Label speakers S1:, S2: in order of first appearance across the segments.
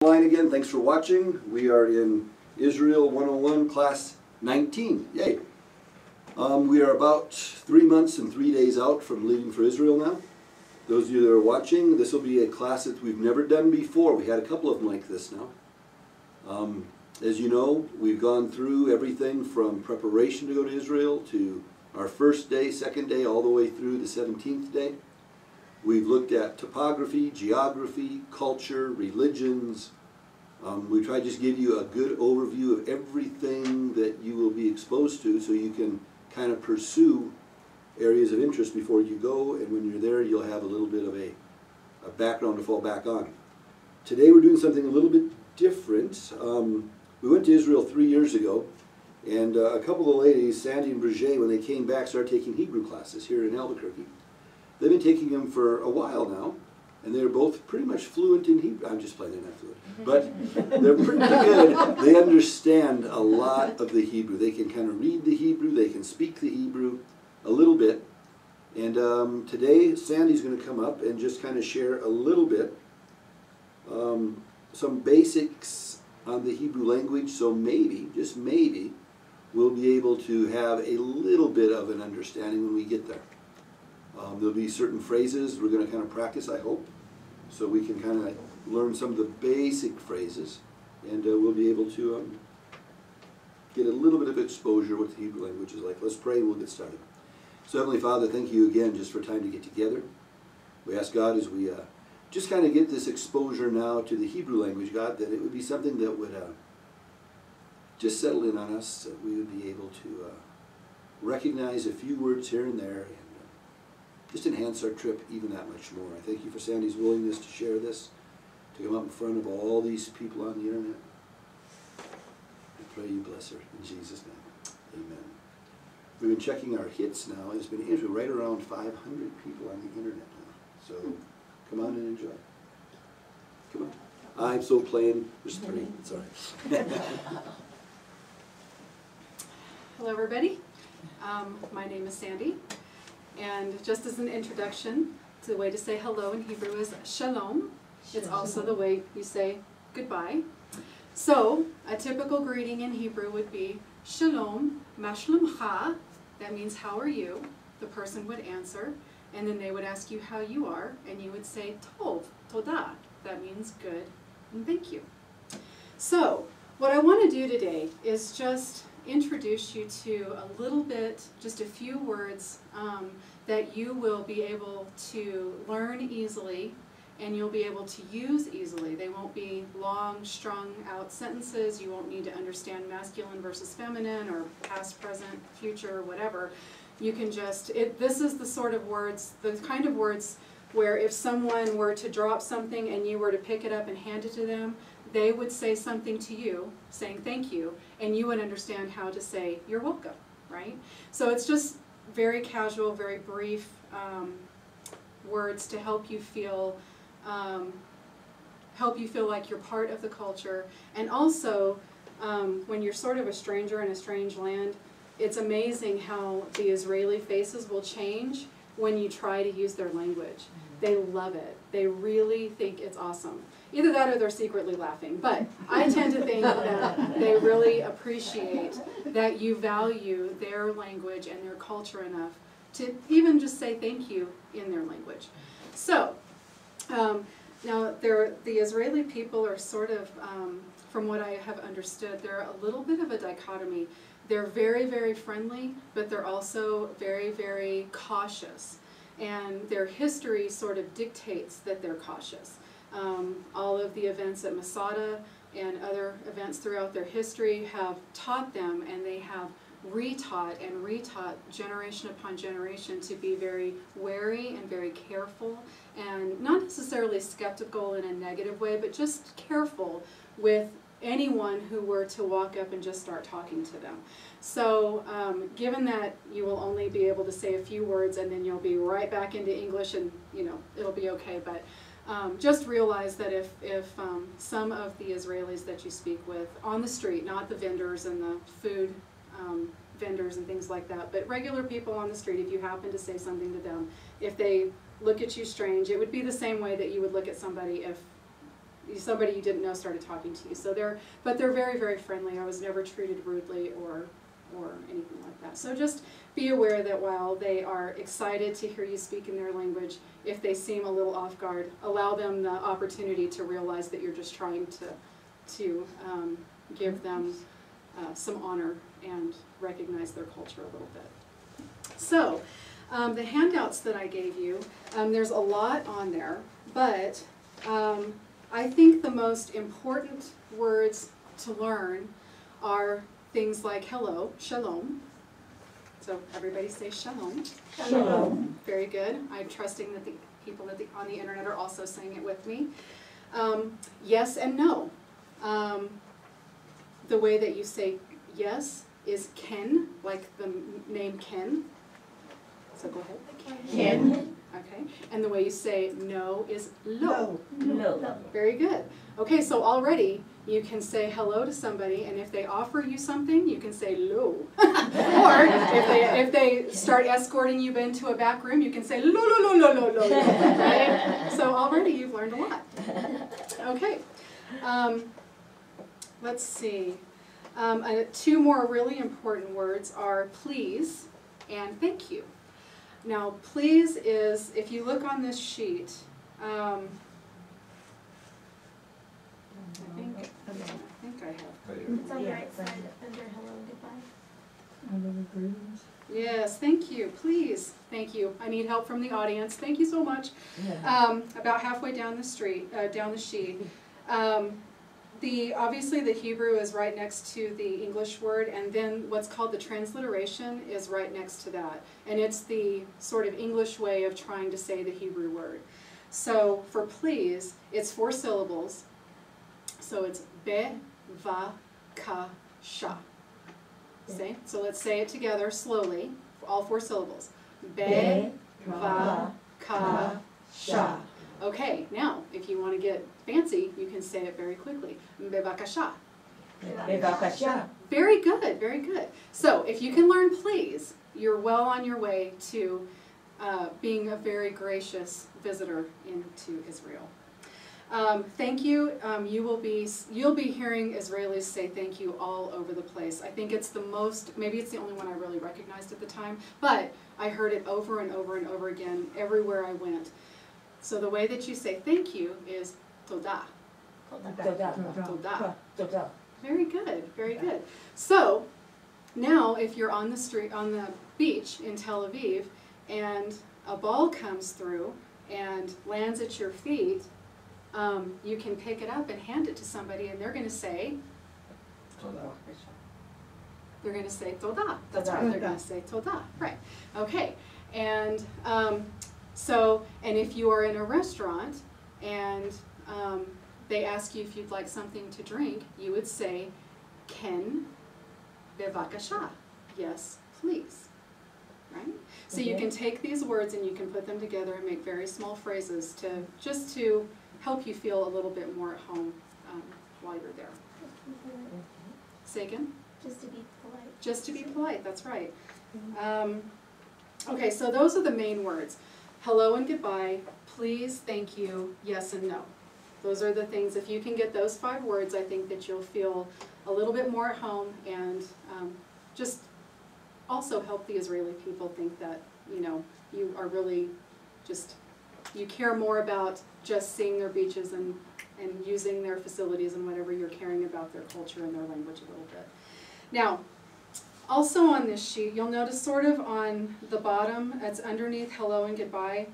S1: Line again, thanks for watching. We are in Israel 101, class 19. Yay! We are about 3 months and 3 days out from leaving for Israel now. Those of you that are watching, this will be a class that we've never done before. We had a couple of them like this now. As you know, we've gone through everything from preparation to go to Israel to our first day, second day, all the way through the 17th day. We've looked at topography, geography, culture, religions. We try to just give you a good overview of everything that you will be exposed to so you can kind of pursue areas of interest before you go, and when you're there you'll have a little bit of a background to fall back on. Today we're doing something a little bit different. We went to Israel 3 years ago, and a couple of ladies, Sandy and Brigitte, when they came back, started taking Hebrew classes here in Albuquerque. They've been taking them for a while now, and they're both pretty much fluent in Hebrew. I'm just playing, they're not fluent. But they're pretty good. They understand a lot of the Hebrew. They can kind of read the Hebrew, they can speak the Hebrew a little bit. And today, Sandy's going to come up and just kind of share a little bit, some basics on the Hebrew language, so maybe, just maybe, we'll be able to have a little bit of an understanding when we get there. There'll be certain phrases we're going to kind of practice, I hope, so we can kind of learn some of the basic phrases, and we'll be able to get a little bit of exposure what the Hebrew language is like. Let's pray and we'll get started. So Heavenly Father, thank you again just for time to get together. We ask God as we just kind of get this exposure now to the Hebrew language, God, that it would be something that would just settle in on us, that we would be able to recognize a few words here and there, and just enhance our trip even that much more. I thank you for Sandy's willingness to share this, to come up in front of all these people on the internet. I pray you bless her in Jesus' name. Amen. We've been checking our hits now. It's been right around 500 people on the internet now. So come on and enjoy. Come on. I'm so playing. There's 3. Sorry.
S2: Hello, everybody. My name is Sandy. And just as an introduction, the way to say hello in Hebrew is shalom. It's also the way you say goodbye. So, a typical greeting in Hebrew would be shalom, ma shlomcha. That means how are you? The person would answer, and then they would ask you how you are, and you would say tov, toda. That means good and thank you. So, what I want to do today is just introduce you to a little bit, just a few words that you will be able to learn easily and you'll be able to use easily. They won't be long, strung out sentences. You won't need to understand masculine versus feminine or past, present, future, whatever. You can just, this is the sort of words, the kind of words where if someone were to drop something and you were to pick it up and hand it to them, they would say something to you, saying thank you, and you would understand how to say you're welcome, right? So it's just very casual, very brief words to help you feel like you're part of the culture. And also, when you're sort of a stranger in a strange land, it's amazing how the Israeli faces will change when you try to use their language. They love it. They really think it's awesome. Either that or they're secretly laughing. But I tend to think that they really appreciate that you value their language and their culture enough to even just say thank you in their language. So, now the Israeli people are sort of, from what I have understood, they're a little bit of a dichotomy. They're very, very friendly, but they're also very, very cautious. And their history sort of dictates that they're cautious. All of the events at Masada and other events throughout their history have taught them, and they have retaught and retaught generation upon generation to be very wary and very careful, and not necessarily skeptical in a negative way, but just careful with anyone who were to walk up and just start talking to them. So given that you will only be able to say a few words and then you'll be right back into English and it'll be okay, but just realize that if some of the Israelis that you speak with on the street, not the vendors and the food vendors and things like that, but regular people on the street, if you happen to say something to them, if they look at you strange, it would be the same way that you would look at somebody if somebody you didn't know started talking to you. So but they're very, very friendly. I was never treated rudely or anything like that. So just be aware that while they are excited to hear you speak in their language, if they seem a little off guard, allow them the opportunity to realize that you're just trying to give them some honor and recognize their culture a little bit. So the handouts that I gave you, there's a lot on there, but I think the most important words to learn are things like hello, shalom. So everybody say shalom.
S3: Shalom.
S2: Very good. I'm trusting that the people on the internet are also saying it with me. Yes and no. The way that you say yes is Ken, like the name Ken. So go ahead.
S3: Ken.
S2: Okay. And the way you say no is lo.
S3: No.
S2: Very good. Okay, so already you can say hello to somebody, and if they offer you something, you can say lo. Or if they start escorting you into a back room, you can say lo lo lo lo lo lo. Right? So already you've learned a lot. Okay. Let's see. Two more really important words are please and thank you. Now, please is, if you look on this sheet, I think I have.
S4: It's on the right side under hello and goodbye.
S2: Yes, thank you. Please, thank you. I need help from the audience. Thank you so much. About halfway down the sheet. Obviously the Hebrew is right next to the English word, and then what's called the transliteration is right next to that. And it's the sort of English way of trying to say the Hebrew word. So for please, it's 4 syllables. So it's be, va, ka, sha. See? So let's say it together slowly, all 4 syllables. Be, va, ka, sha. Okay, now, if you want to get fancy, you can say it very quickly. Bevakasha.
S3: Bevakasha.
S2: Very good, very good. So, if you can learn please, you're well on your way to being a very gracious visitor into Israel. Thank you. You'll be hearing Israelis say thank you all over the place. I think it's the most, maybe it's the only one I really recognized at the time, but I heard it over and over and over again everywhere I went. So the way that you say thank you is toda. Toda.
S3: Toda.
S2: Very good, very good. So now if you're on the beach in Tel Aviv and a ball comes through and lands at your feet, you can pick it up and hand it to somebody, and they're going to say toda. They're going to say toda. That's right. They're going to say toda. Right. Okay. And and if you are in a restaurant and they ask you if you'd like something to drink, you would say, Ken bevakasha. Yes, please. Right? So you can take these words and you can put them together and make very small phrases just to help you feel a little bit more at home while you're there. Say again?
S4: Just to be polite.
S2: Just to be polite, that's right. Okay, so those are the main words. Hello and goodbye, please, thank you, yes and no. Those are the things, if you can get those 5 words, I think that you'll feel a little bit more at home and just also help the Israeli people think that, you are really you care more about just seeing their beaches and using their facilities and whatever. You're caring about their culture and their language a little bit. Now, also on this sheet, you'll notice sort of on the bottom, it's underneath hello and goodbye,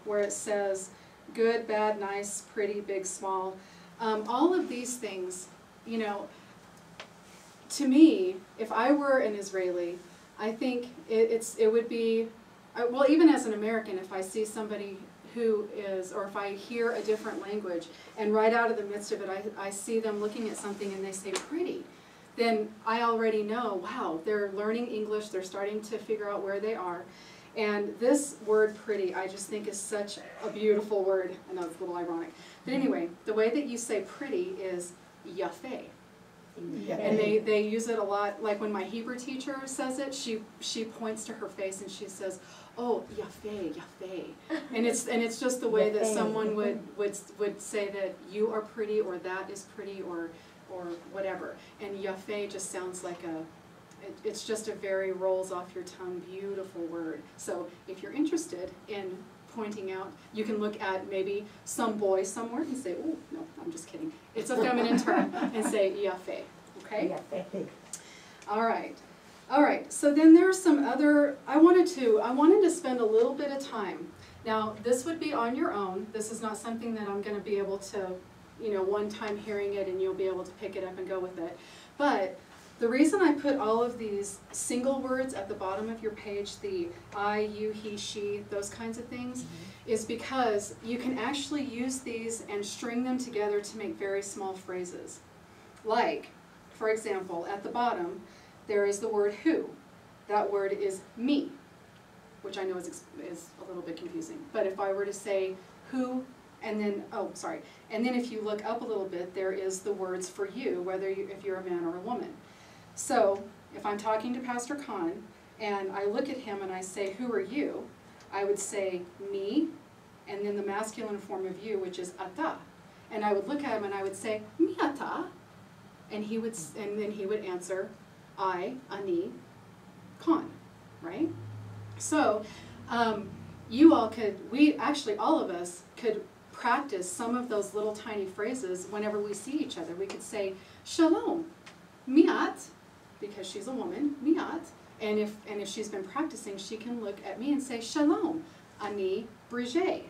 S2: where it says good, bad, nice, pretty, big, small. All of these things, to me, if I were an Israeli, I think it would be, well, even as an American, if I see somebody who is, or if I hear a different language, and right out of the midst of it, I see them looking at something and they say pretty, then I already know, wow, they're learning English, they're starting to figure out where they are. And this word pretty, I just think is such a beautiful word. I know it's a little ironic. But anyway, the way that you say pretty is yafeh. And they use it a lot, like when my Hebrew teacher says it, she points to her face and she says, "Oh, yafeh, yafeh," and it's just the way that someone would say that you are pretty, or that is pretty, or whatever. And yafeh just sounds like it's just a very rolls off your tongue, beautiful word. So if you're interested in pointing out, you can look at maybe some boy somewhere and say, "Oh, no, I'm just kidding. It's a feminine term," and say yafeh. Okay? All right. All right. So then there's some other. I wanted to spend a little bit of time. Now this would be on your own. This is not something that I'm going to be able to, one time hearing it and you'll be able to pick it up and go with it. But the reason I put all of these single words at the bottom of your page, the I, you, he, she, those kinds of things, is because you can actually use these and string them together to make very small phrases. Like, for example, at the bottom, there is the word who. That word is me, which I know is a little bit confusing. But if I were to say who, and then, and then if you look up a little bit, there is the words for you, if you're a man or a woman. So, if I'm talking to Pastor Khan, and I look at him and I say, "Who are you?" I would say, "Me," and then the masculine form of you, which is ata. And I would look at him and I would say, "Mi ata," and then he would answer, "I, ani, Khan," right? So, all of us could practice some of those little tiny phrases whenever we see each other. We could say, "Shalom, miat," because she's a woman, miat, and if she's been practicing, she can look at me and say, "Shalom, ani brige,"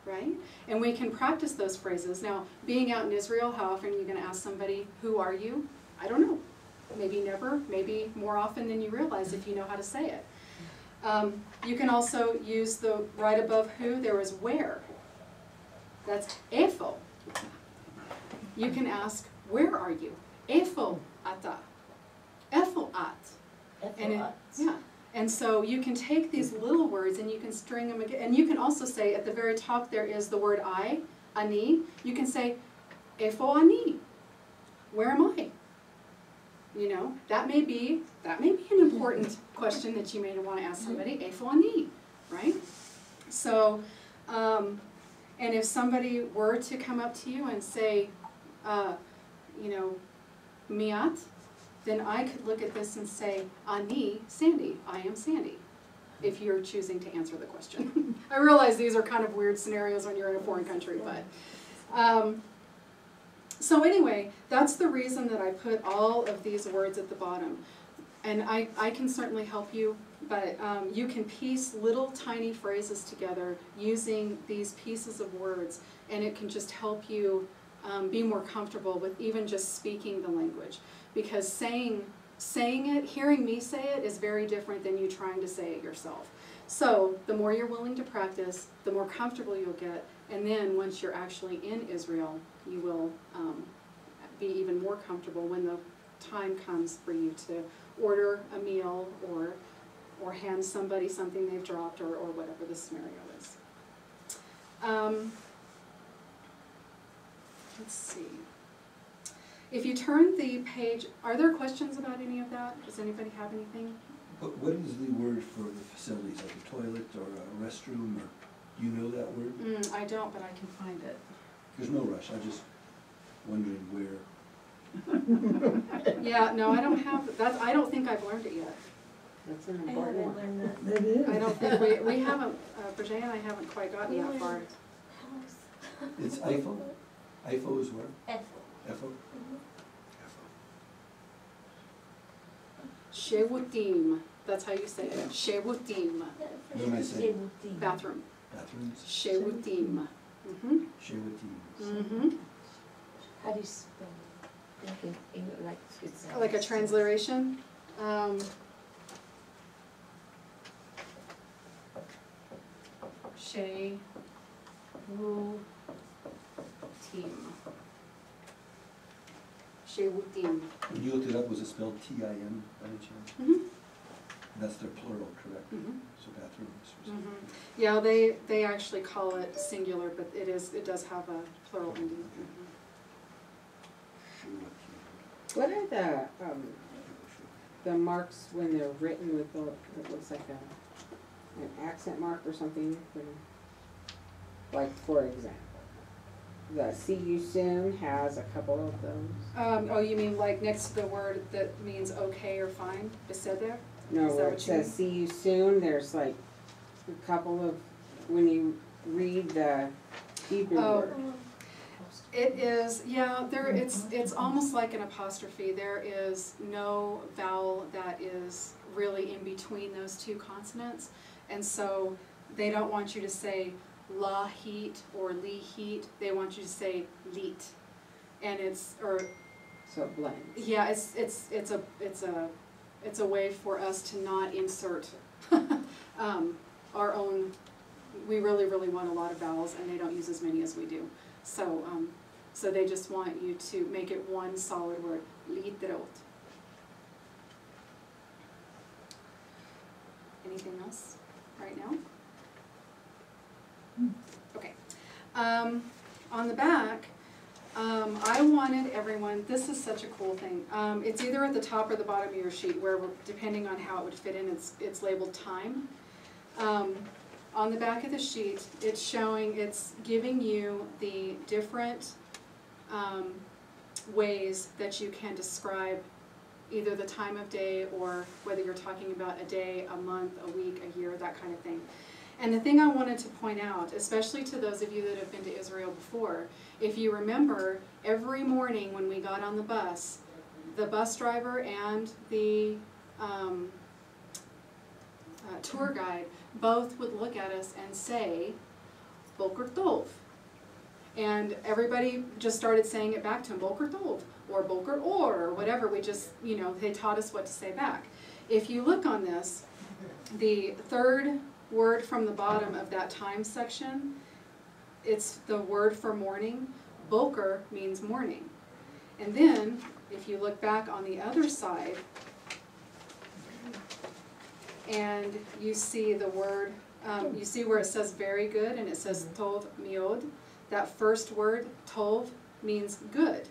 S2: right? And we can practice those phrases. Now, being out in Israel, how often are you going to ask somebody, "Who are you?" I don't know. Maybe never, maybe more often than you realize if you know how to say it. You can also use right above who, there is where. That's efo. You can ask, "Where are you?" Efo ata. Efo at. And so you can take these little words and you can string them again. And you can also say at the very top there is the word I, ani. You can say, "Efo ani." Where am I? That may be an important question that you may want to ask somebody. Efo ani, right? So, and if somebody were to come up to you and say, miat, then I could look at this and say, ani, Sandy, I am Sandy, if you're choosing to answer the question. I realize these are kind of weird scenarios when you're in a foreign country, but so anyway, that's the reason that I put all of these words at the bottom. And I can certainly help you, but you can piece little tiny phrases together using these pieces of words, and it can just help you be more comfortable with even just speaking the language. Because saying it, hearing me say it, is very different than you trying to say it yourself. So the more you're willing to practice, the more comfortable you'll get, and then once you're actually in Israel, you will be even more comfortable when the time comes for you to order a meal or hand somebody something they've dropped or whatever the scenario is. Let's see. If you turn the page, are there questions about any of that? Does anybody have anything?
S5: What is the word for the facilities, like a toilet or a restroom, or do you know that word?
S2: I don't, but I can find it.
S5: There's no rush, I'm just wondering where.
S2: Yeah, no, I don't have that. I don't think I've learned it yet.
S3: That's an
S4: I
S3: important
S4: haven't
S3: one.
S4: learned that.
S3: That is.
S2: I don't think we haven't. Brigitte and I haven't quite gotten
S4: We
S2: that far.
S4: learned house.
S5: It's IFO? IFO is where?
S4: Efo.
S5: FO?
S2: Shevutim. That's how you say it. Shevutim.
S5: What am I saying?
S2: Bathroom.
S5: Bathrooms?
S2: Shevutim.
S5: Shewatim.
S3: How do you spell it? Like it's
S2: Like a transliteration. Shevutim. Shevutim.
S5: When you looked it up, was it spelled T-I-M by any chance?
S2: Mhm.
S5: That's their plural, correct?
S2: Mhm.
S5: So bathrooms.
S2: Mhm. Yeah, they actually call it singular, but it does have a plural ending. Mhm.
S6: What are the marks when they're written with the, it looks like an accent mark or something? Like, for example, the see you soon has a couple of those.
S2: Oh, you mean like next to the word that means okay or fine? Beseder?
S6: No,
S2: Is that
S6: where
S2: what
S6: it
S2: you mean?
S6: says see you soon, there's like a couple of, when you read the Hebrew
S2: Oh.
S6: word.
S2: It is, yeah, it's almost like an apostrophe. There is no vowel that is really in between those two consonants. And so they don't want you to say la heat or li heat. They want you to say leet. And
S6: So it blends.
S2: yeah, it's a way for us to not insert our own. We really want a lot of vowels, and they don't use as many as we do. So so they just want you to make it one solid word, litrot. Anything else right now? Okay. On the back, I wanted everyone, this is such a cool thing. It's either at the top or the bottom of your sheet, where depending on how it would fit in, it's labeled time. On the back of the sheet, it's giving you the different ways that you can describe either the time of day or whether you're talking about a day, a month, a week, a year, that kind of thing. And the thing I wanted to point out, especially to those of you that have been to Israel before, if you remember, every morning when we got on the bus driver and the tour guide both would look at us and say, Boker Tov. And everybody just started saying it back to him, Boker Tov, or Boker or whatever. We just, they taught us what to say back. If you look on this, the third word from the bottom of that time section, it's the word for morning. Boker means morning. And then, if you look back on the other side, and you see the word, you see where it says very good, and it says tov miod. That first word, tov, means good.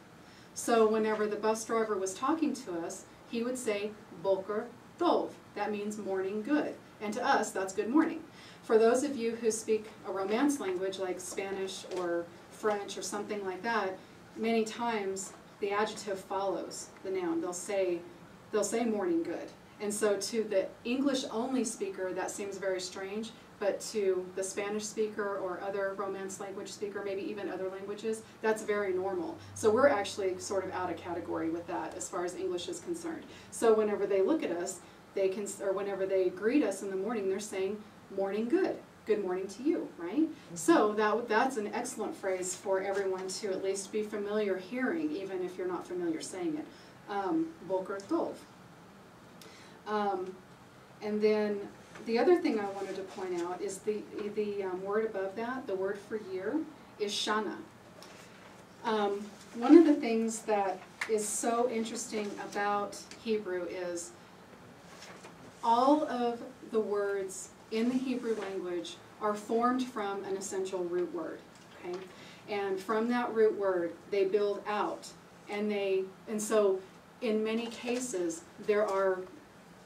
S2: So whenever the bus driver was talking to us, he would say boker tov. That means morning good. And to us, that's good morning. For those of you who speak a Romance language like Spanish or French or something like that, many times the adjective follows the noun. They'll say morning good. And so to the English-only speaker, that seems very strange, but to the Spanish speaker or other Romance language speaker, maybe even other languages, that's very normal. So we're actually sort of out of category with that as far as English is concerned. So whenever they look at us, or whenever they greet us in the morning, they're saying, morning good. Good morning to you, right? So that's an excellent phrase for everyone to at least be familiar hearing, even if you're not familiar saying it. Boker tov. And then the other thing I wanted to point out is the word above that, the word for year, is shana. One of the things that is so interesting about Hebrew is all of the words in the Hebrew language are formed from an essential root word, okay? And from that root word, they build out, and so in many cases, there are,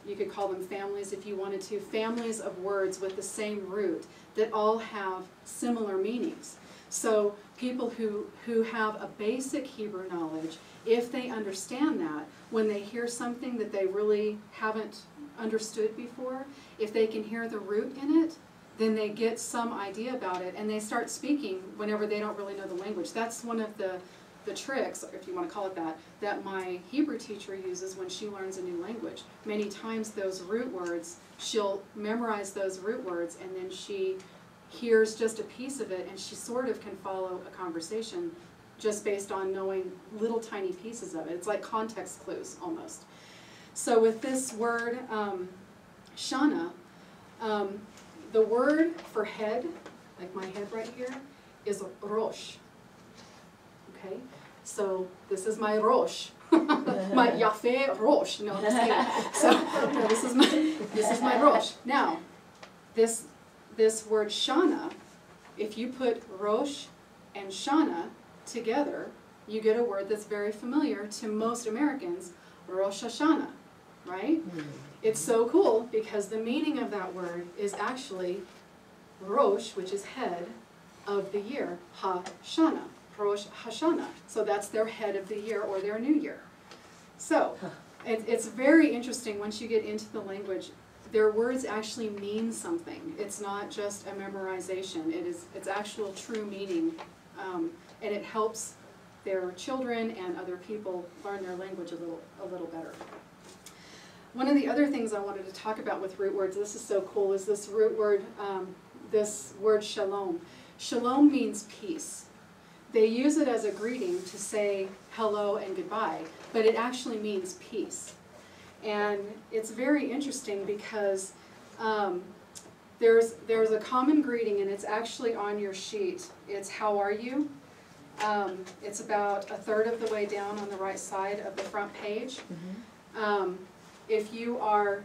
S2: you could call them families if you wanted to, families of words with the same root that all have similar meanings. So people who have a basic Hebrew knowledge, if they understand that, when they hear something that they really haven't understood before, if they can hear the root in it, then they get some idea about it, and they start speaking whenever they don't really know the language. That's one of the tricks, if you want to call it that my Hebrew teacher uses when she learns a new language. Many times those root words, she'll memorize those root words, and then she hears just a piece of it, and she sort of can follow a conversation just based on knowing little tiny pieces of it. It's like context clues, almost. So with this word, shana, the word for head, like my head right here, is rosh. Okay, so this is my rosh, my yafeh rosh. No, I'm just kidding. So no, this is my rosh. Now, this word shana, if you put rosh and shana together, you get a word that's very familiar to most Americans, Rosh Hashanah, right? It's so cool because the meaning of that word is actually Rosh, which is head of the year, Hashanah, Rosh Hashanah. So that's their head of the year or their new year. So it's very interesting once you get into the language. Their words actually mean something. It's not just a memorization. It's actual true meaning, and it helps their children and other people learn their language a little better. One of the other things I wanted to talk about with root words, this is so cool, is this root word, this word shalom. Shalom means peace. They use it as a greeting to say hello and goodbye, but it actually means peace. And it's very interesting because there's a common greeting, and it's actually on your sheet. It's how are you? It's about a third of the way down on the right side of the front page. If you are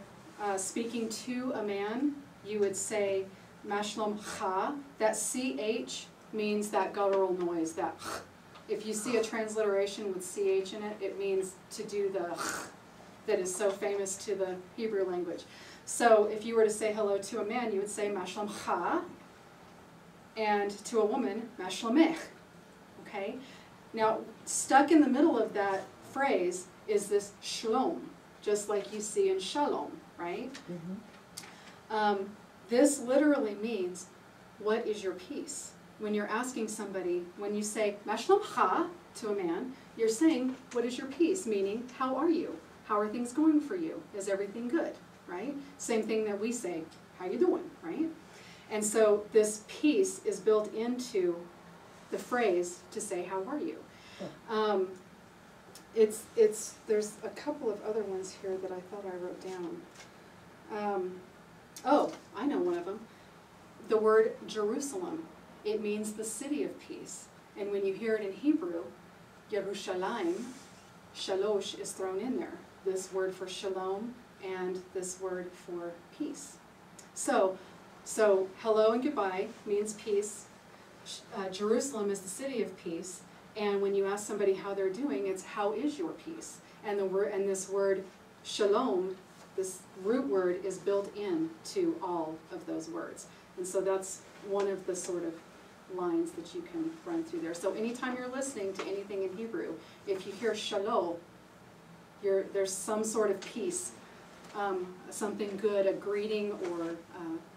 S2: speaking to a man, you would say Ma shlomcha. That CH means that guttural noise. That if you see a transliteration with CH in it, it means to do the that is so famous to the Hebrew language. So if you were to say hello to a man, you would say Ma shlomcha, and to a woman, Ma shlomech. Okay? Now, stuck in the middle of that phrase is this shalom, just like you see in shalom, right? This literally means, what is your peace? When you're asking somebody, when you say Ma shlomcha to a man, you're saying, what is your peace? Meaning, how are you? How are things going for you? Is everything good, right? Same thing that we say, how you doing, right? And so this peace is built into the phrase to say, how are you? There's a couple of other ones here that I thought I wrote down. Oh, I know one of them. The word Jerusalem. It means the city of peace. And when you hear it in Hebrew, Yerushalayim, shalosh is thrown in there. This word for shalom and this word for peace. So hello and goodbye means peace. Jerusalem is the city of peace. And when you ask somebody how they're doing, it's how is your peace? And this word shalom, this root word, is built into all of those words. And so that's one of the sort of lines that you can run through there. So anytime you're listening to anything in Hebrew, if you hear shalom, there's some sort of peace, something good, a greeting, or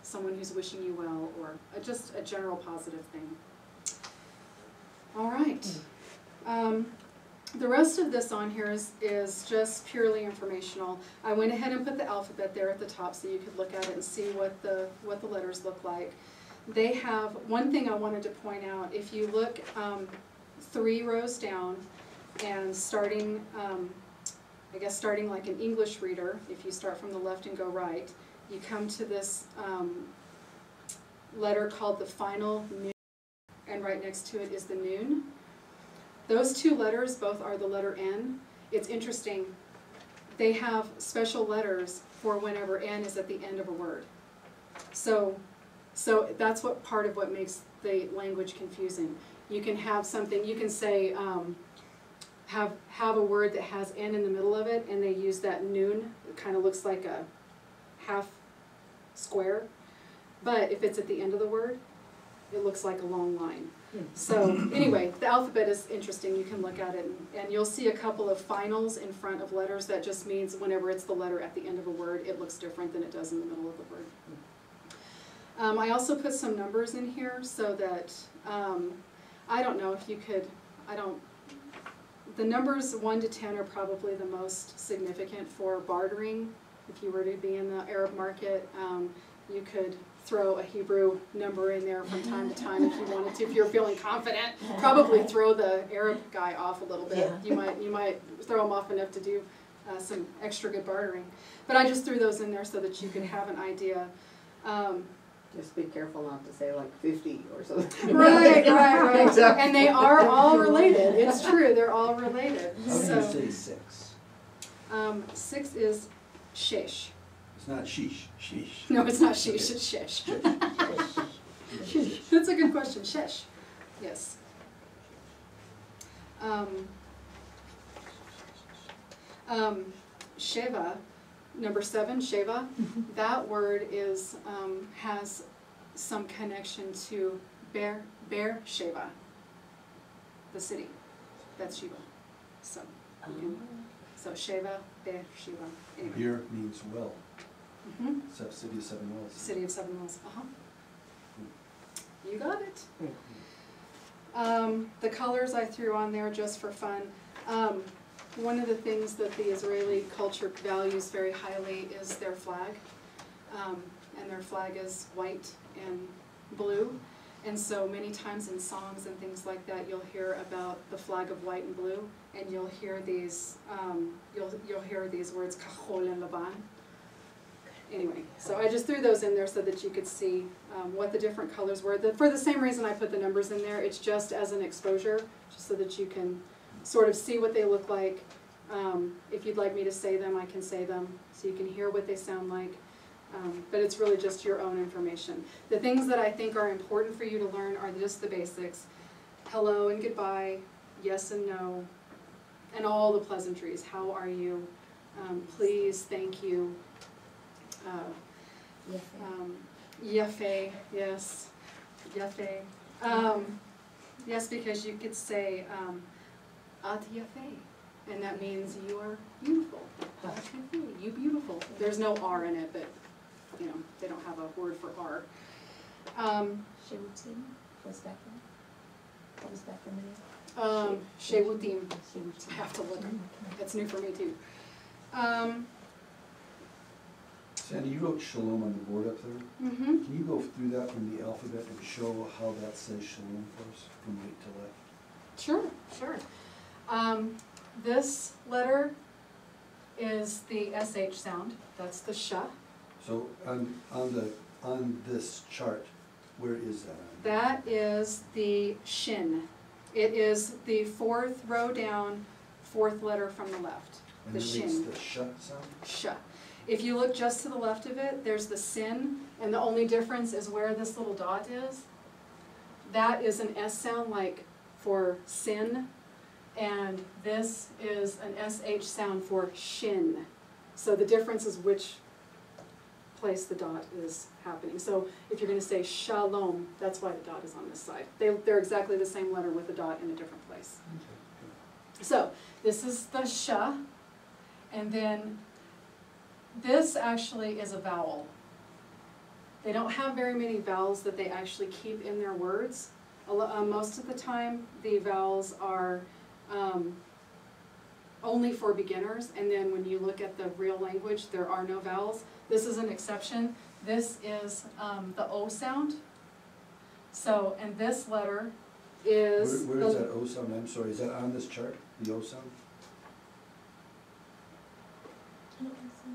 S2: someone who's wishing you well, or just a general positive thing. All right. The rest of this on here is just purely informational. I went ahead and put the alphabet there at the top so you could look at it and see what the letters look like. They have, one thing I wanted to point out, if you look 3 rows down and starting, I guess starting like an English reader, if you start from the left and go right, you come to this letter called the final noon, and right next to it is the noon. Those 2 letters both are the letter N. It's interesting, they have special letters for whenever N is at the end of a word. So that's what part of what makes the language confusing. You can have something, you can say, have a word that has N in the middle of it, and they use that noon. It kind of looks like a half square. But if it's at the end of the word, it looks like a long line. So anyway, the alphabet is interesting. You can look at it, and you'll see a couple of finals in front of letters. That just means whenever it's the letter at the end of a word, it looks different than it does in the middle of the word. I also put some numbers in here so that, I don't know if you could, the numbers 1 to 10 are probably the most significant for bartering. If you were to be in the Arab market, you could throw a Hebrew number in there from time to time if you wanted to. If you're feeling confident, probably throw the Arab guy off a little bit. Yeah. You might throw him off enough to do some extra good bartering. But I just threw those in there so that you could have an idea.
S6: Just be careful not to say like 50 or something.
S2: Right.
S6: Exactly.
S2: And they are all related. It's true, they're all related.
S5: How do
S2: So,
S5: you say 6?
S2: 6 is shesh.
S5: It's not sheesh, sheesh.
S2: No, it's not sheesh, it's shesh. That's a good question, shesh. Yes. Sheva, number 7, Sheva, that word is, has some connection to Beer Sheva, the city. That's Sheba. So, so Sheva, Beer Sheva. Anyway.
S5: Beer means well.
S2: Mhm.
S5: It's that city of 7 wells.
S2: City of 7 Wells. You got it. The colors I threw on there just for fun. One of the things that the Israeli culture values very highly is their flag. And their flag is white and blue. And so many times in songs and things like that, you'll hear about the flag of white and blue, and you'll hear these you'll hear these words kachol and lavan. Anyway, so I just threw those in there so that you could see what the different colors were. For the same reason I put the numbers in there, it's just as an exposure, just so that you can sort of see what they look like. If you'd like me to say them, I can say them, so you can hear what they sound like. But it's really just your own information. The things that I think are important for you to learn are just the basics. Hello and goodbye, yes and no, and all the pleasantries. How are you? Please, thank you. Yafe, yes, yafe. Yes, because you could say at yafe, and that means you are beautiful. At yafe, you beautiful. There's no R in it, but you know they don't have a word for R.
S3: Shevutim was back then? What was back then?
S2: Shevutim.
S3: Shevutim.
S2: I have to look. It's new for me too.
S5: Sandy, you wrote shalom on the board up there.
S2: Mm-hmm.
S5: Can you go through that from the alphabet and show how that says shalom for us, from right to left?
S2: Sure, sure. This letter is the SH sound. That's the sh.
S5: So on this chart, where is that on?
S2: That is the shin. It is the 4th row down, 4th letter from the left.
S5: And
S2: The
S5: it makes
S2: shin.
S5: the shut sound?
S2: Sh. If you look just to the left of it, there's the sin, and the only difference is where this little dot is. That is an S sound, like for sin, and this is an SH sound for shin. So the difference is which place the dot is happening. So if you're going to say shalom, that's why the dot is on this side. They're exactly the same letter with the dot in a different place. So this is the sh, and then this actually is a vowel. They don't have very many vowels that they actually keep in their words. Most of the time, the vowels are only for beginners, and then when you look at the real language, there are no vowels. This is an exception. This is the O sound. So, and this letter is...
S5: Where is that O sound? I'm sorry, is that on this chart, the O sound?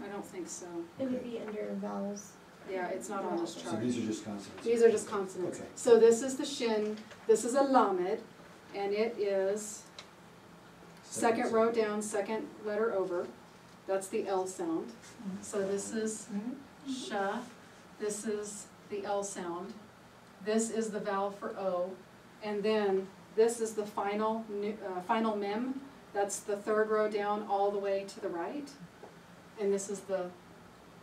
S2: I don't think so.
S4: It would be under vowels.
S2: Yeah, it's not on this
S5: So
S2: chart.
S5: these are just consonants?
S2: These are just consonants.
S5: Okay.
S2: So this is the shin, this is a lamed, and it is second row down, second letter over. That's the L sound. So this is sha, this is the L sound. This is the vowel for O, and then this is the final mem. That's the 3rd row down all the way to the right, and this is the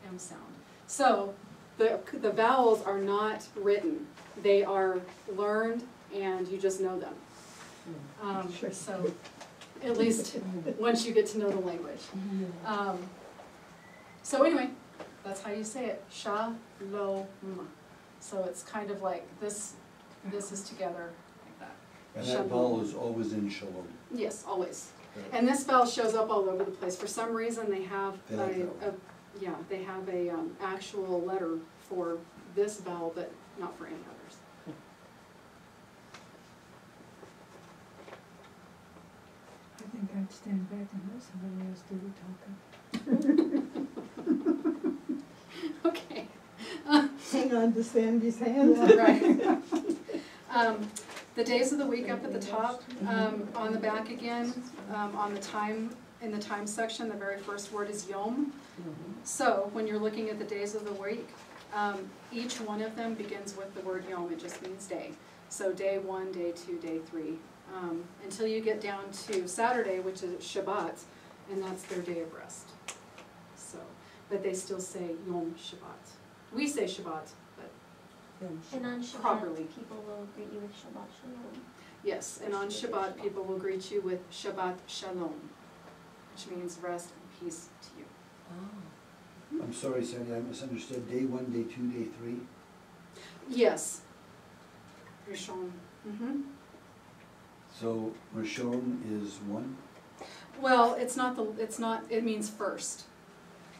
S2: M sound. So the vowels are not written; they are learned, and you just know them. So at least once you get to know the language. So anyway, that's how you say it. Shalom. So it's kind of like this. This is together like that.
S5: And that
S2: Shalom.
S5: vowel is always in shalom.
S2: Yes, always.
S5: Right.
S2: And this vowel shows up all over the place. For some reason, they have
S5: They like that one.
S2: they have a actual letter for this vowel, but not for any others.
S7: I think I'd stand back and let somebody else do the talking.
S2: Okay.
S7: Hang on to Sandy's hand.
S2: Right. The days of the week up at the top, on the back again, on the time, in the time section, the very first word is yom. So when you're looking at the days of the week, each one of them begins with the word yom. It just means day. So day 1, day 2, day 3. until you get down to Saturday, which is Shabbat, and that's their day of rest. So, but they still say Yom Shabbat. We say Shabbat, but
S4: And on Shabbat,
S2: Properly.
S4: people will greet you with Shabbat Shalom.
S2: yes, and on Shabbat, people will greet you with Shabbat Shalom, which means rest and peace to you.
S5: I'm sorry, Sandy, I misunderstood. Day 1, day 2, day 3?
S2: Yes. Rishon. Mm-hmm.
S5: So Rishon is 1?
S2: Well, it means first.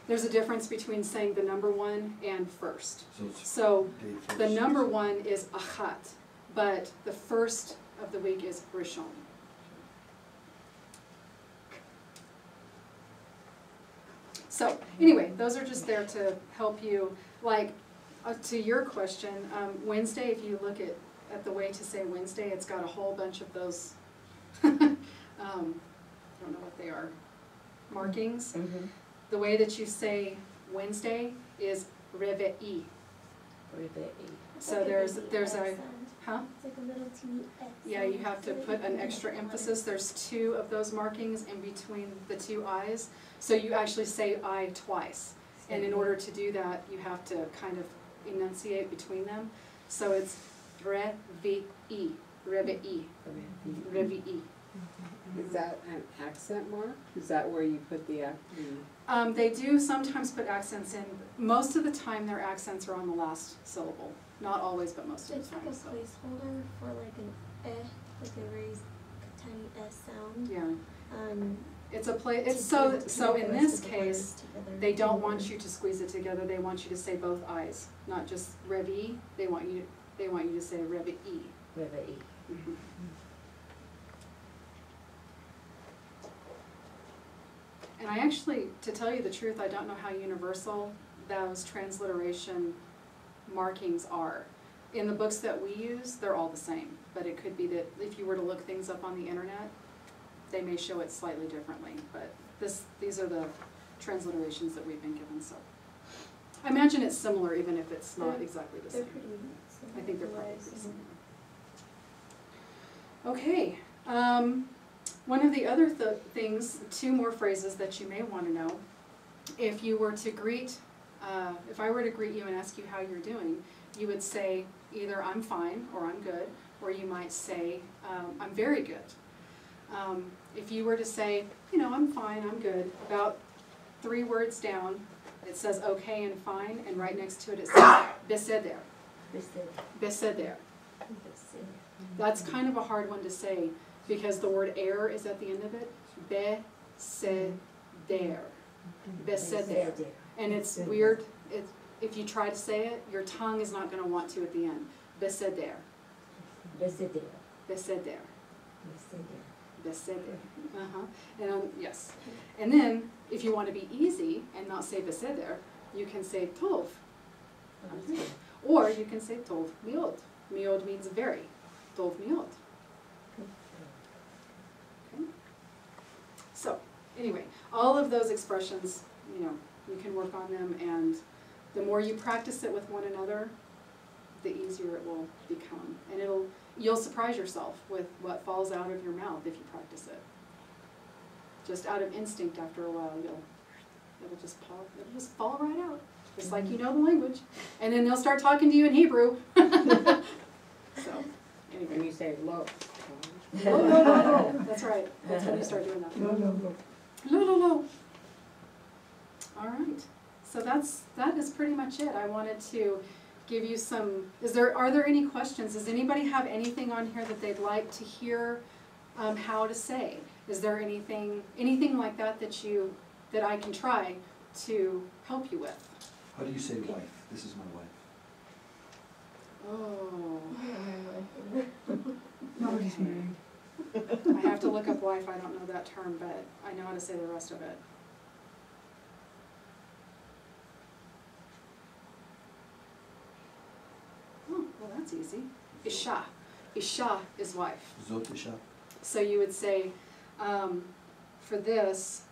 S2: There's a difference between saying the number one and first.
S5: So it's
S2: So
S5: day 1.
S2: the number one is Achat, but the first of the week is Rishon. So anyway, those are just there to help you, like, to your question, Wednesday, if you look at the way to say Wednesday, it's got a whole bunch of those, I don't know what they are, markings.
S3: Mm-hmm.
S2: The way that you say Wednesday is Reve'i. So
S4: Like
S2: there's
S4: baby
S2: a,
S4: S sound.
S2: huh?
S4: It's like a little teeny S
S2: Yeah, you
S4: sound.
S2: have to
S4: So that
S2: put
S4: you
S2: an
S4: can
S2: extra
S4: make
S2: emphasis.
S4: letters.
S2: There's 2 of those markings in between the 2 I's. So you actually say I twice. And in order to do that, you have to kind of enunciate between them. So it's Reve'i, Reve'i, Reve'i.
S6: Is that an accent mark? Is that where you put the?
S2: They do sometimes put accents in. Most of the time, their accents are on the last syllable. Not always, but most of
S4: It's
S2: the
S4: like
S2: time.
S4: a
S2: So.
S4: placeholder for like an like a very tiny S sound.
S2: Yeah,
S4: Um,
S2: it's a play.
S4: to
S2: It's
S4: be able to
S2: so
S4: connect
S2: in
S4: the
S2: this
S4: rest of the
S2: case,
S4: words together.
S2: they don't want you to squeeze it together. They want you to say both I's, not just Revi. They want you to say Revi. Mhm. And I actually, to tell you the truth, I don't know how universal those transliteration markings are. In the books that we use, they're all the same. But it could be that if you were to look things up on the internet, they may show it slightly differently. But these are the transliterations that we've been given. So I imagine it's similar, even if it's not
S4: They're-
S2: exactly the
S4: They're
S2: same.
S4: pretty similar.
S2: I think they're
S4: from what
S2: probably
S4: I've seen.
S2: similar. Okay. One of the other things, 2 more phrases that you may want to know. If you were to greet, if I were to greet you and ask you how you're doing, you would say either I'm fine or I'm good, or you might say I'm very good. If you were to say, I'm fine, I'm good, about 3 words down, it says okay and fine, and right next to it says beseder. Beseder. That's kind of a hard one to say because the word air is at the end of it. Beseder. Beseder. And it's weird. If you try to say it, your tongue is not going to want to at the end. Beseder. Beseder. Beseder. And yes. And then, if you want to be easy and not say beseder, you can say tov. Or you can say tov miod. Miod means very. Tov miod. Okay. So, anyway, all of those expressions, you can work on them, and the more you practice it with one another, the easier it will become. And you'll surprise yourself with what falls out of your mouth if you practice it. Just out of instinct, after a while, it'll just fall right out. Just like you know the language. And then they'll start talking to you in Hebrew. So,
S6: And
S2: anyway.
S6: you say lo.
S2: Lo. That's right. That's when you start doing that.
S7: No.
S2: Lo. All right. So that is pretty much it. I wanted to give you some. Are there any questions? Does anybody have anything on here that they'd like to hear how to say? Is there anything like that that I can try to help you with?
S5: How do you say wife? This is my wife.
S2: Oh,
S7: Nobody's married.
S2: I have to look up wife. I don't know that term, but I know how to say the rest of it. Oh, well, that's easy. Isha. Isha is wife.
S5: Zot isha.
S2: So you would say, for this,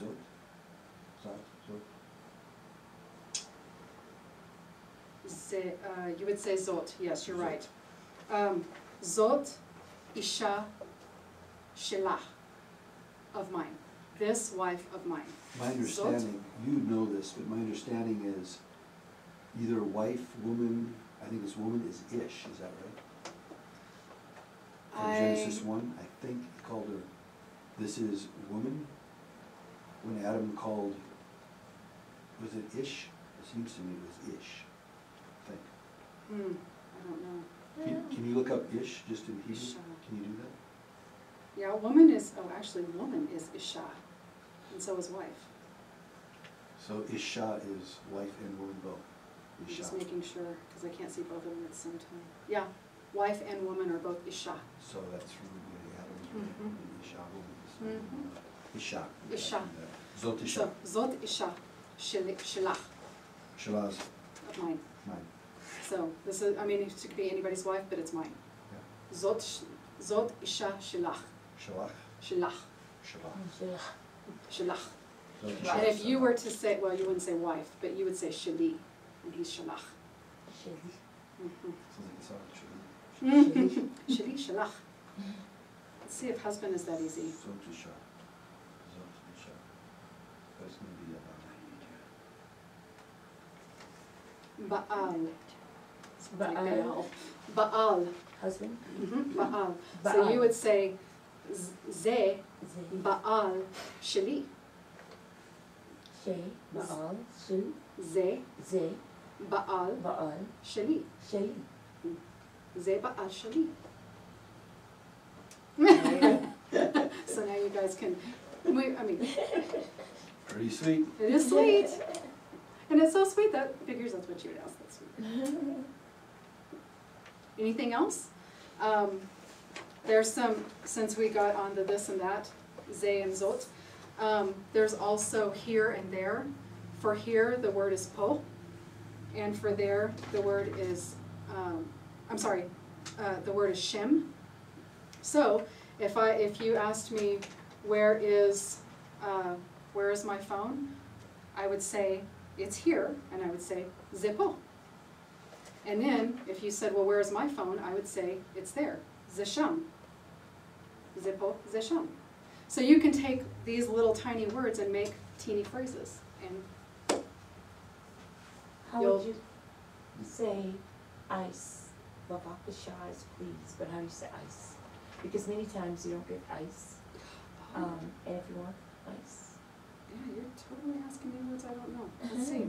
S5: Zot. Zot. Zot.
S2: you would say zot. Yes, you're right. Zot Isha Shelah, of mine. This wife of mine.
S5: My understanding, you know this, but my understanding is either wife, woman, I think this woman is Ish, is that right? From Genesis 1, I think he called her, this is woman. When Adam called, was it Ish? It seems to me it was Ish, I think.
S2: I don't know.
S5: Can you look up Ish just in Hebrew?
S2: Isha.
S5: Can you do that?
S2: Yeah, woman is, actually woman is Isha, and so is wife.
S5: So Isha is wife and woman both.
S2: I'm
S5: Isha.
S2: just making sure, because I can't see both of them at the same time. Yeah, wife and woman are both Isha.
S5: So that's from Adam,
S2: Mhm.
S5: Isha, woman.
S2: Mhm.
S5: Isha.
S2: Isha.
S5: Zot Isha.
S2: So, Zot Isha Shelach,
S5: Shalaz,
S2: of mine.
S5: mine.
S2: So, this is, I mean, it could be anybody's wife, but it's mine.
S5: Yeah.
S2: Zot Isha Shelach.
S5: Shalach,
S2: Shelach.
S5: Shalach.
S2: Shelach.
S5: Zot Isha.
S2: And if you were to say, well, you wouldn't say wife, but you would say Sheli, and he's Shelach. Mhm.
S5: Sounds like a song,
S2: Sheli, Shelach. Let's see if husband is that easy.
S5: Zot Isha. Zot Isha. That's gonna be
S2: Baal.
S3: Baal.
S2: Baal.
S3: Husband?
S2: Baal. So
S3: Baal.
S2: you would say Ze
S3: Ze.
S2: Baal Sheli.
S3: She. Baal. She.
S2: Ze
S3: Ze.
S2: Baal
S3: Baal.
S2: Sheli.
S3: She.
S2: Ze Baal Sheli. So now you guys can, I mean,
S5: pretty sweet.
S2: it is sweet. And it's so sweet that figures that's what you would ask. That's sweet. Anything else? There's some, since we got onto this and that, Ze and Zot, there's also here and there. For here, the word is po. And for there, the word is, the word is shem. So, if you asked me, where is my phone? I would say, it's here, and I would say, Zepo. And then, if you said, well, where is my phone? I would say, it's there, Zesham. Zepo, Zesham. So you can take these little tiny words and make teeny phrases. And
S3: How
S2: You'll-
S3: would you say ice? Bavakasha is please, but how do you say ice? Because many times you don't get ice. And if you want ice.
S2: Yeah, you're totally asking me words I don't know. Let's see.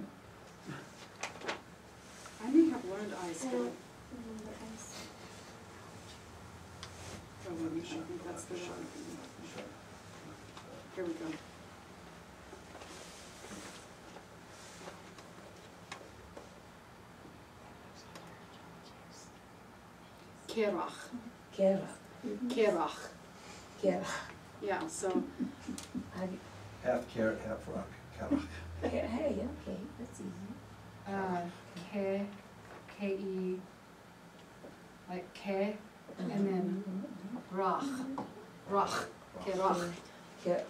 S2: I may have learned ice,
S4: I
S2: but
S4: don't remember ice.
S2: I think that's the one. Here we go. Kerach.
S3: Kera.
S2: Kerach.
S3: Kera.
S2: Yeah, so
S3: How do you,
S5: Half carrot, half rock. Kalach.
S3: hey, okay, that's easy.
S2: K-E, like K, and then Rach. Rach. Kerach.
S3: Kera.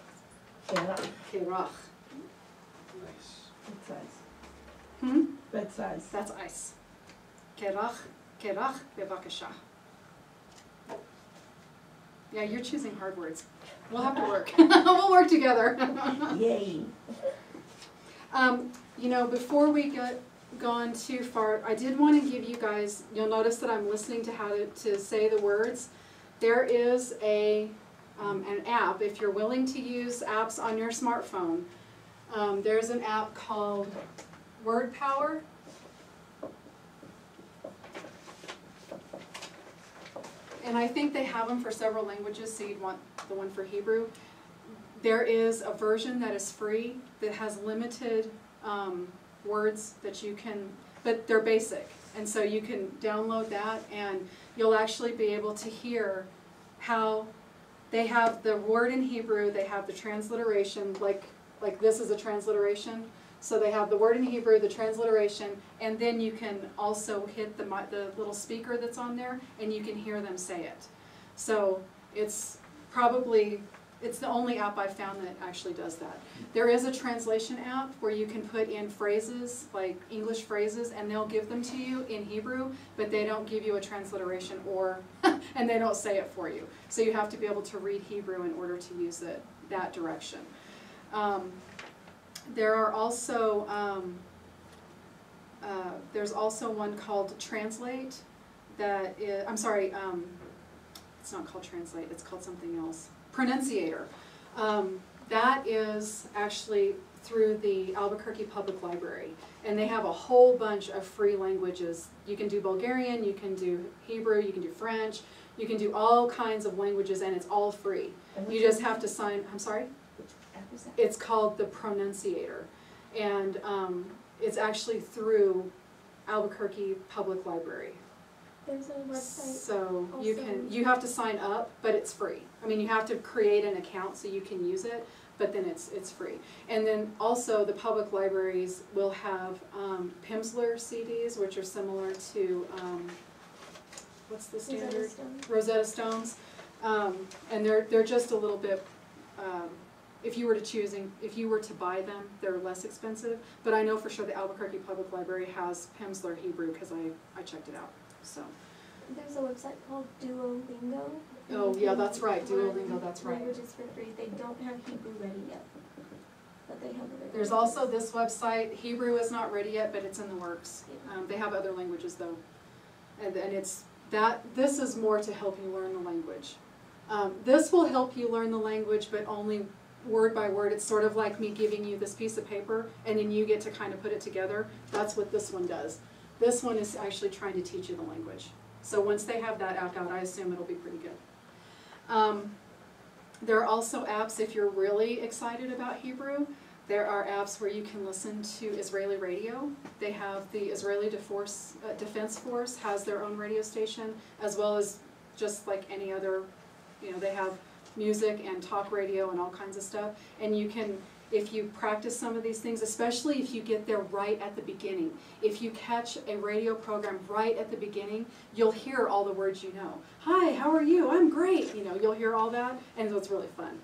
S2: Kerach.
S5: Nice.
S7: That's ice.
S2: Hmm?
S7: That's ice.
S2: That's ice. Kerach. Kerach bevakasha. Yeah, you're choosing hard words. We'll have to work. We'll work together.
S3: Yay.
S2: You know, before we get gone too far, I did want to give you guys, you'll notice that I'm listening to how to say the words. There is an app, if you're willing to use apps on your smartphone, there's an app called Word Power. And I think they have them for several languages, so you'd want the one for Hebrew. There is a version that is free that has limited words that you can, but they're basic. And so you can download that and you'll actually be able to hear how they have the word in Hebrew, they have the transliteration, like this is a transliteration. So they have the word in Hebrew, the transliteration, and then you can also hit the little speaker that's on there and you can hear them say it. So it's probably It's the only app I've found that actually does that. There is a translation app where you can put in phrases, like English phrases, and they'll give them to you in Hebrew, but they don't give you a transliteration or, and they don't say it for you. So you have to be able to read Hebrew in order to use it that direction. There are also, there's also one called Translate that is, I'm sorry, it's not called Translate, it's called something else. Pronunciator. That is actually through the Albuquerque Public Library, and they have a whole bunch of free languages. You can do Bulgarian, you can do Hebrew, you can do French, you can do all kinds of languages, and it's all free. You just have to sign, I'm sorry?
S3: Which app is that?
S2: It's called the Pronunciator, and it's actually through Albuquerque Public Library.
S4: There's a website.
S2: So
S4: also-
S2: you have to sign up, but it's free. I mean, you have to create an account so you can use it, but then it's free. And then also the public libraries will have Pimsleur CDs, which are similar to, what's the standard?
S4: Rosetta Stone.
S2: Rosetta Stones. And they're just a little bit, if you were to buy them, they're less expensive. But I know for sure the Albuquerque Public Library has Pimsleur Hebrew because I checked it out. So.
S4: There's a website called Duolingo. and
S2: Oh,
S4: you
S2: yeah,
S4: can
S2: that's right,
S4: learn
S2: Duolingo, that's right.
S4: Languages for free. They don't have Hebrew ready yet, but they have other
S2: There's
S4: languages.
S2: also this website, Hebrew is not ready yet, but it's in the works. They have other languages though. And this is more to help you learn the language. This will help you learn the language, but only word by word. It's sort of like me giving you this piece of paper and then you get to kind of put it together. That's what this one does. This one is actually trying to teach you the language. So once they have that app out, I assume it'll be pretty good. There are also apps, if you're really excited about Hebrew, there are apps where you can listen to Israeli radio. They have the Israeli Defense Force has their own radio station, as well as just like any other, they have music and talk radio and all kinds of stuff. And you can, if you practice some of these things, especially if you get there right at the beginning, if you catch a radio program right at the beginning, you'll hear all the words you know. Hi, how are you? I'm great. You'll hear all that, and so it's really fun.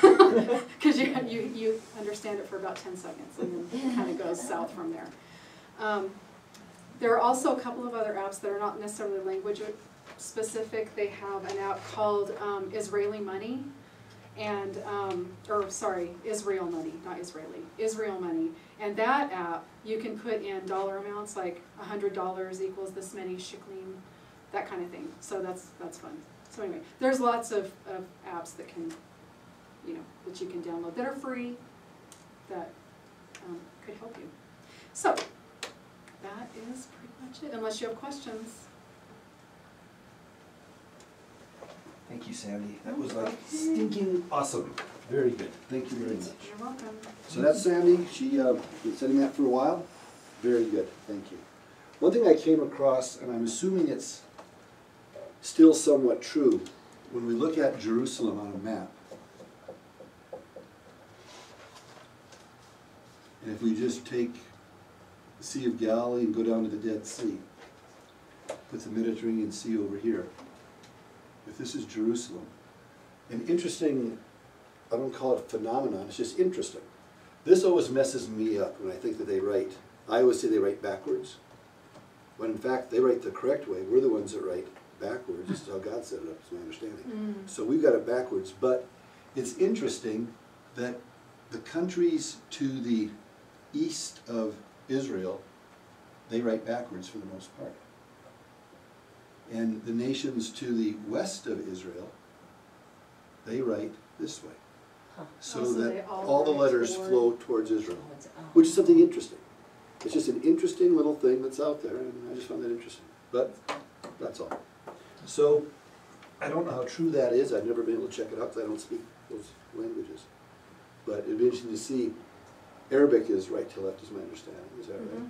S2: Because you understand it for about 10 seconds, and then it kind of goes south from there. There are also a couple of other apps that are not necessarily language specific. They have an app called Israeli Money, and Israel Money, not Israeli, Israel Money. And that app, you can put in dollar amounts like $100 equals this many sheklim, that kind of thing. So that's fun. So anyway, there's lots of apps that can, that you can download that are free, that could help you. So that is pretty much it, unless you have questions.
S5: Thank you, Sandy. That was like stinking awesome. Very good. Thank you very much.
S2: You're welcome.
S1: So that's Sandy. She been studying that for a while. Very good. Thank you. One thing I came across, and I'm assuming it's still somewhat true, when we look at Jerusalem on a map, and if we just take the Sea of Galilee and go down to the Dead Sea, put the Mediterranean Sea over here, if this is Jerusalem, an interesting, I don't call it a phenomenon, it's just interesting. This always messes me up when I think that I always say they write backwards, when in fact they write the correct way. We're the ones that write backwards. This is how God set it up, is my understanding. So we've got it backwards, but it's interesting that the countries to the east of Israel, they write backwards for the most part. And the nations to the west of Israel, they write this way. So
S2: Oh, so they
S1: that
S2: all
S1: all the
S2: write
S1: letters
S2: toward-
S1: flow towards Israel,
S3: Oh, it's,
S1: which is something interesting. It's just an interesting little thing that's out there, and I just found that interesting. But that's all. So I don't know how true that is. I've never been able to check it out because I don't speak those languages. But it'd be interesting to see. Arabic is right to left, is my understanding. Is that right?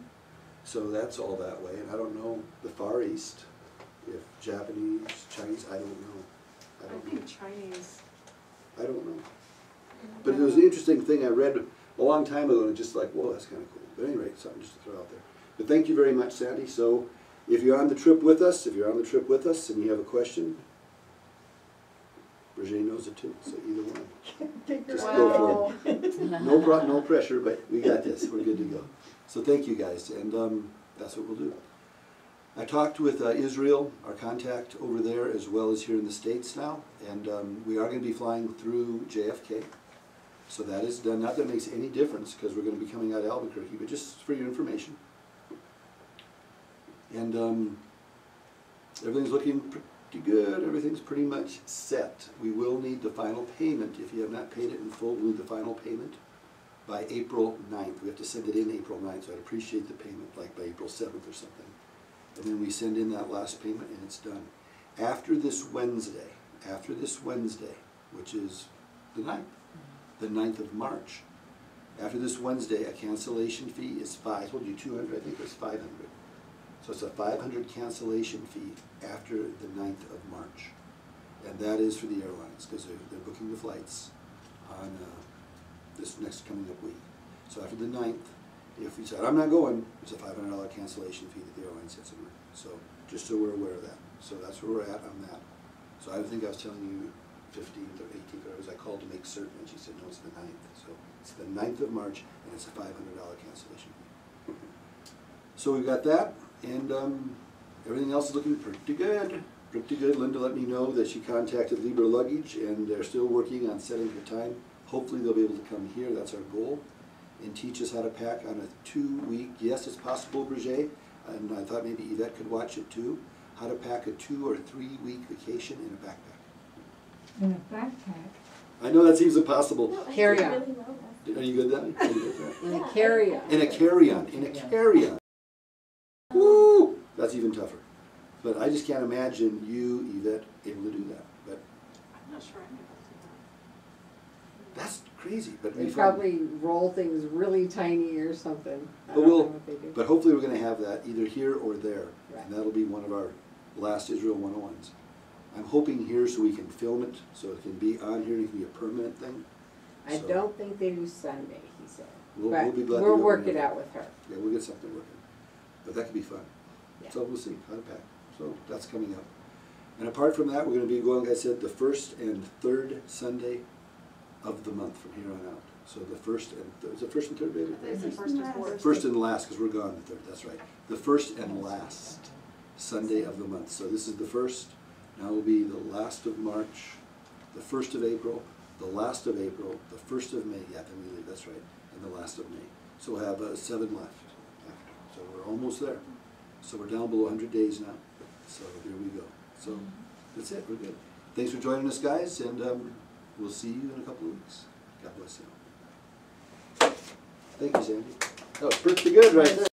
S1: So that's all that way. And I don't know the Far East, if Japanese, Chinese, I don't know. I
S2: I
S1: don't know.
S2: think Chinese.
S1: I don't know. But it was an interesting thing I read a long time ago, and just like, whoa, that's kind of cool. But anyway, something just to throw out there. But thank you very much, Sandy. So if you're on the trip with us, and you have a question, Bridget knows it too, so either one.
S7: Figure
S1: Just
S7: out.
S1: go for it. No pressure, but we got this. We're good to go. So thank you guys, and that's what we'll do. I talked with Israel, our contact over there, as well as here in the States now, and we are going to be flying through JFK. So that is done. Not that it makes any difference, because we're going to be coming out of Albuquerque, but just for your information. And everything's looking pretty good. Everything's pretty much set. We will need the final payment. If you have not paid it in full, we'll need the final payment by April 9th. We have to send it in April 9th, so I'd appreciate the payment like by April 7th or something. And then we send in that last payment and it's done. After this Wednesday, which is the 9th of March, after this Wednesday, a cancellation fee is I told you 200, I think it was 500. So it's a 500 cancellation fee after the 9th of March. And that is for the airlines, because they're booking the flights on this next coming up week. So after the 9th, if we said, I'm not going, it's a $500 cancellation fee that the airline sets in. So just so we're aware of that. So that's where we're at on that. So I think I was telling you 15th or 18th, or as I called to make certain, and she said, no, it's the 9th. So it's the 9th of March, and it's a $500 cancellation fee. So we've got that, and everything else is looking pretty good. Pretty good. Linda let me know that she contacted Libra Luggage, and they're still working on setting her time. Hopefully they'll be able to come here. That's our goal. And teach us how to pack on a 2-week, yes, it's possible, Bridget, and I thought maybe Yvette could watch it too, how to pack a 2 or 3 week vacation in a backpack.
S7: In a backpack.
S1: I know that seems impossible.
S4: No, I
S6: Carry
S4: did
S6: on.
S4: really well last
S1: Are you good then? Are you good then?
S6: In a
S4: Yeah,
S6: carry-on.
S1: In a carry-on, Woo! That's even tougher. But I just can't imagine you, Yvette, able to do that. But
S2: I'm not sure I'm able
S1: that's crazy. But
S6: They
S1: we
S6: probably roll things really tiny or something. I
S1: But
S6: don't know
S1: we'll,
S6: what they do.
S1: but hopefully we're going to have that either here or there,
S6: Right.
S1: and that'll be one of our last Israel 101s. I'm hoping here so we can film it, so it can be on here, and it can be a permanent thing.
S6: I
S1: So
S6: don't think they do Sunday, he said.
S1: We'll be
S6: But
S1: glad to
S6: we'll
S1: go
S6: work it
S1: whenever.
S6: out with her.
S1: Yeah, we'll get something working. But that could be fun.
S6: Yeah.
S1: So we'll see how to pack. So that's coming up. And apart from that, we're going to be going, like I said, the first and third Sunday of the month from here on out. So the first and third, is it first and third, baby?
S2: to. It's the first and fourth.
S1: First and last, because we're gone the third, that's right. The first and last Sunday of the month. So this is the first, now will be the last of March, the 1st of April, the last of April, the 1st of May, yeah, then we leave, that's right, and the last of May. So we'll have 7 left. So we're almost there. So we're down below 100 days now. So here we go. So that's it, we're good. Thanks for joining us, guys, and we'll see you in a couple of weeks. God bless you. Thank you, Sandy. That was pretty good right there.